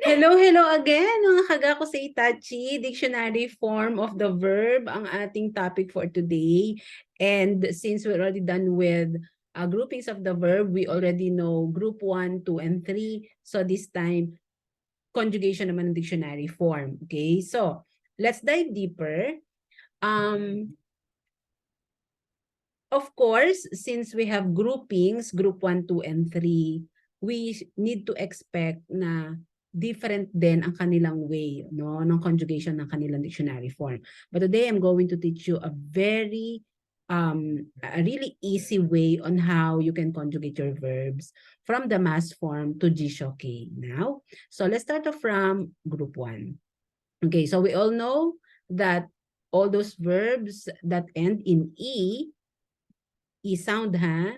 Hello again, mga kagako sa Itachi, dictionary form of the verb ang ating topic for today. And since we're already done with groupings of the verb, we already know group 1, 2, and 3. So this time, conjugation naman ng dictionary form. Okay, so let's dive deeper. Of course, since we have groupings, group 1, 2, and 3, we need to expect na different din ang kanilang way, no, ng conjugation ng kanilang dictionary form. But today, I'm going to teach you a really easy way on how you can conjugate your verbs from the mass form to Jishoke now. So let's start off from group 1. Okay, so we all know that all those verbs that end in sound ha,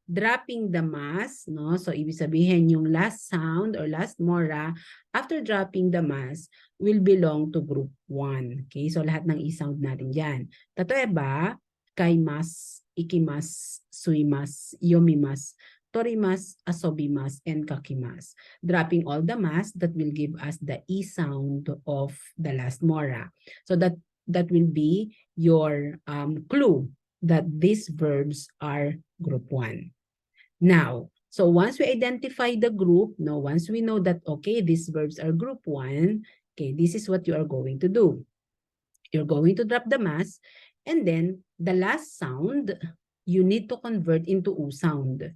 dropping the mass, no? So, ibig sabihin yung last sound or last mora, after dropping the mass, will belong to group 1. Okay? So, lahat ng sound natin dyan. Tatoeba, kaimas, ikimas, suimas, yomimas, torimas, asobimas, and kakimas. Dropping all the mass, that will give us the sound of the last mora. So, that will be your clue that these verbs are group 1. Now, so once we identify the group, no, once we know that, okay, these verbs are group 1, okay, this is what you are going to do. You're going to drop the mass, and then the last sound, you need to convert into U sound.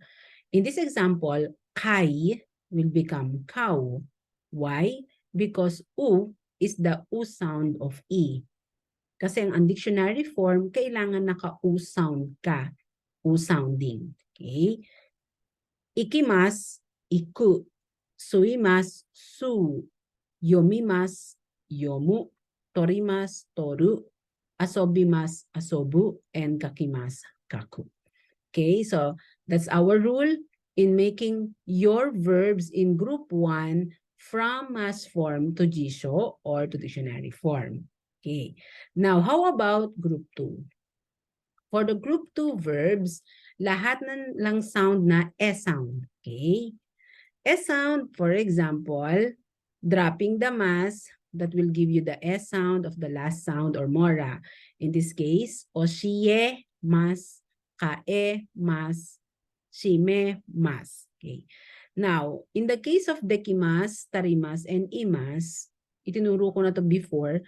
In this example, kai will become cow. Why? Because U is the U sound of E. Kasi ang dictionary form, kailangan naka-U sound ka. U sounding. Okay? Ikimas, iku. Suimas, su. Yomimas, yomu. Torimas, toru. Asobimas, asobu. And kakimas, kaku. Okay? So, that's our rule in making your verbs in group 1 from mass form to jisho or to dictionary form. Okay. Now, how about group 2? For the group 2 verbs, lahat lang sound na S sound. Okay? S sound, for example, dropping the mass, that will give you the S sound of the last sound or mora. In this case, oshiye, mas, kae, mas, shime, mas. Okay. Now, in the case of dekimas, tarimas, and imas, itinuro ko na to before,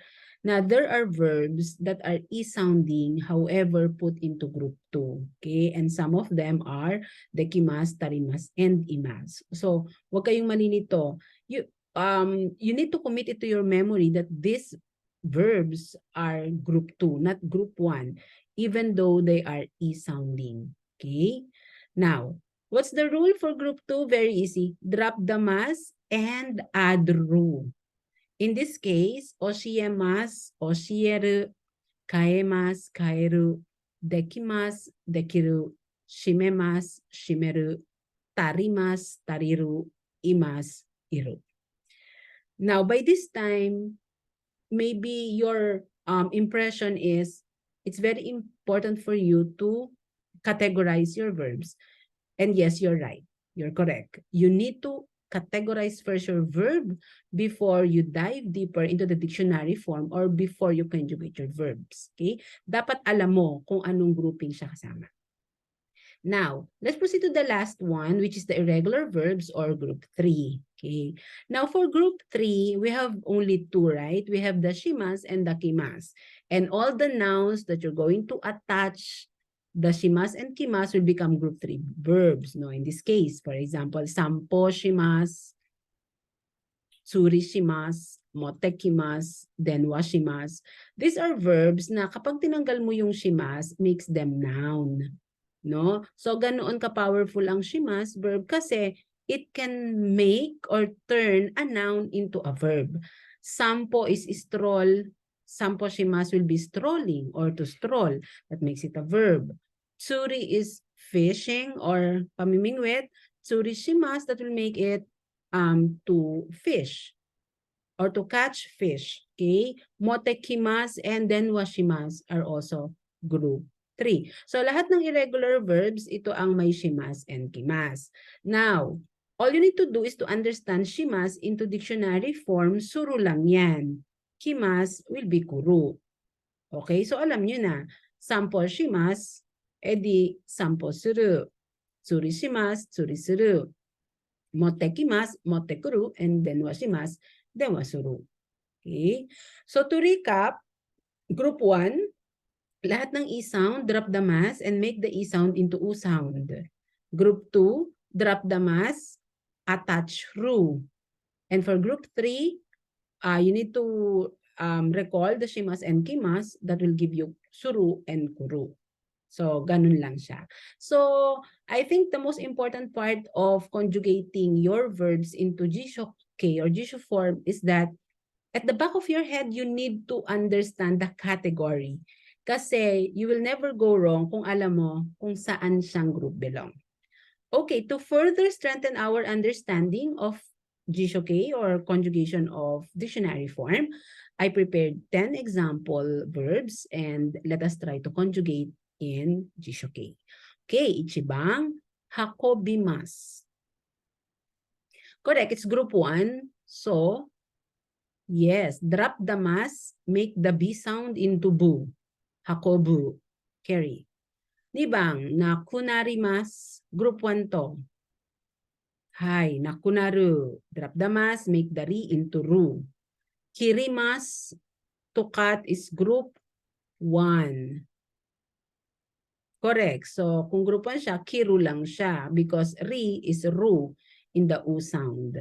na there are verbs that are e-sounding, however, put into group 2. Okay? And some of them are dekimas, tarimas, and imas. So, huwag kayong malilito. You need to commit it to your memory that these verbs are group 2, not group 1, even though they are e-sounding. Okay? Now, what's the rule for group 2? Very easy. Drop the mass and add ru. In this case, oshiemas, oshieru, kaemas, kaeru, dekimas, dekiru, shimemas, shimeru, tarimas, tariru, imas, iru. Now, by this time, maybe your impression is it's very important for you to categorize your verbs. And yes, you're right. You're correct. You need to categorize first your verb before you dive deeper into the dictionary form or before you conjugate your verbs. Okay? Dapat alam mo kung anong grouping siya kasama. Now, let's proceed to the last one, which is the irregular verbs or group 3. Okay. Now, for group 3, we have only 2, right? We have the shimas and the kimas. And all the nouns that you're going to attach the shimas and kimas will become group 3 verbs. No, in this case, for example, sampo shimas, tsuri shimas, motekimas, denwa shimas. These are verbs na kapag tinanggal mo yung shimas, makes them noun. No? So, ganoon ka-powerful ang shimas verb kasi it can make or turn a noun into a verb. Sampo is stroll. Sampo shimas will be strolling or to stroll. That makes it a verb. Tsuri is fishing or pamimingwit. Tsuri shimas, that will make it to fish or to catch fish. Okay? Motekimas and then washimas are also group 3. So, lahat ng irregular verbs, ito ang may shimas and kimas. Now, All you need to do is to understand shimas into dictionary form, suru lang yan. Kimas will be kuru. Okay, so alam nyo na. Sample shimas, edi sample suru. Tsuri shimas, tsuri suru. Motte kimas, motte kuru, and then washimas, then wasuru. Okay, so to recap, group 1, lahat ng E sound, drop the mass and make the E sound into U sound. Group 2, drop the mass, attach ru. And for group 3, you need to recall the shimas and kimas that will give you suru and kuru. So, ganun lang siya. So, I think the most important part of conjugating your verbs into Jisho K or Jisho form is that at the back of your head, you need to understand the category. Kasi you will never go wrong kung alam mo kung saan siyang group belong. Okay, to further strengthen our understanding of Jisho K or conjugation of dictionary form, I prepared 10 example verbs and let us try to conjugate in Jisho K. Okay, ichibang hakobimas. Correct, it's group 1. So, yes, drop the mas, make the B sound into bu. Hakobu. Carry. Nibang, nakunarimas, group 1 to. Hi, nakunaru. Drop the mas, make the ri into ru. Kirimas, to cut is group 1. Correct. So, kung group 1 siya, kiru lang siya because ri is ru in the u sound.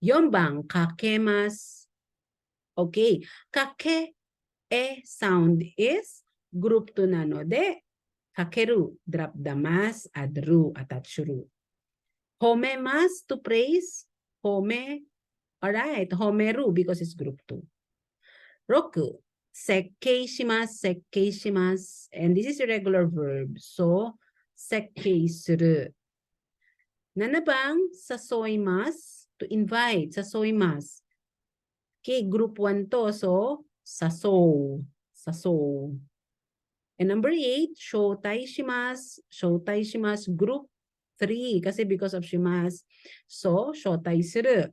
Yombang, kakemas. Okay. Kake e sound is group 2 na no de. Kakeru, drop the mas, add ru, attach ru. Homemas, to praise. Home. Alright, homeru because it's group 2. Roku, sekkei shimasu, sekkei shimasu. And this is a regular verb. So, sekkei suru. Nanabang, sasoimasu, to invite, sasoimasu. Okay, group 1 to. So, saso. Saso. And number 8, shoutai shimasu. Shoutai shimasu, group 3. Kasi because of shimasu. So, shoutai suru.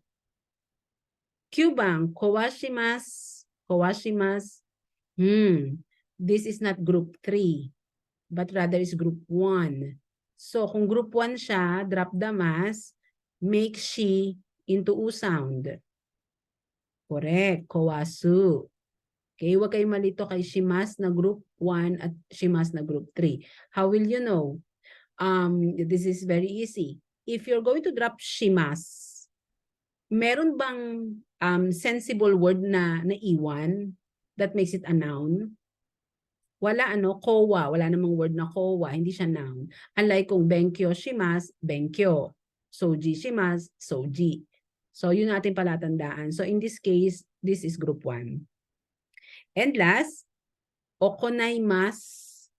Kyubang, kowashimasu. Kowashimasu. This is not group 3, but rather is group 1. So, kung group 1 siya, drop the mas, make shi into u sound. Correct, kawasu. Okay, huwag kayong malito kay shimas na group 1 at shimas na group 3. How will you know? This is very easy. If you're going to drop shimas, meron bang sensible word na iwan that makes it a noun? Wala kowa. Wala namang word na kowa. Hindi siya noun. Unlike kung benkyo shimas, benkyo. Soji shimas, soji. So, yun natin palatandaan. So, in this case, this is group 1. And last, okonaimasu.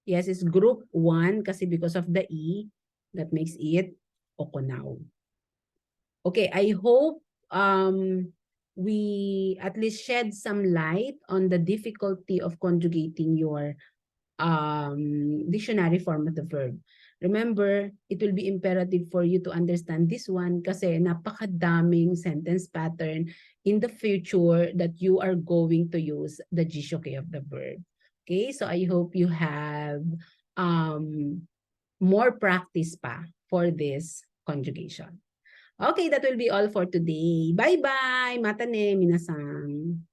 Yes, it's group 1 kasi because of the E that makes it okonao. Okay, I hope we at least shed some light on the difficulty of conjugating your dictionary form of the verb. Remember, it will be imperative for you to understand this one kasi napakadaming sentence pattern in the future that you are going to use the jishoke of the verb. Okay, so I hope you have more practice pa for this conjugation. Okay, that will be all for today. Bye-bye! Mata ne, minasan.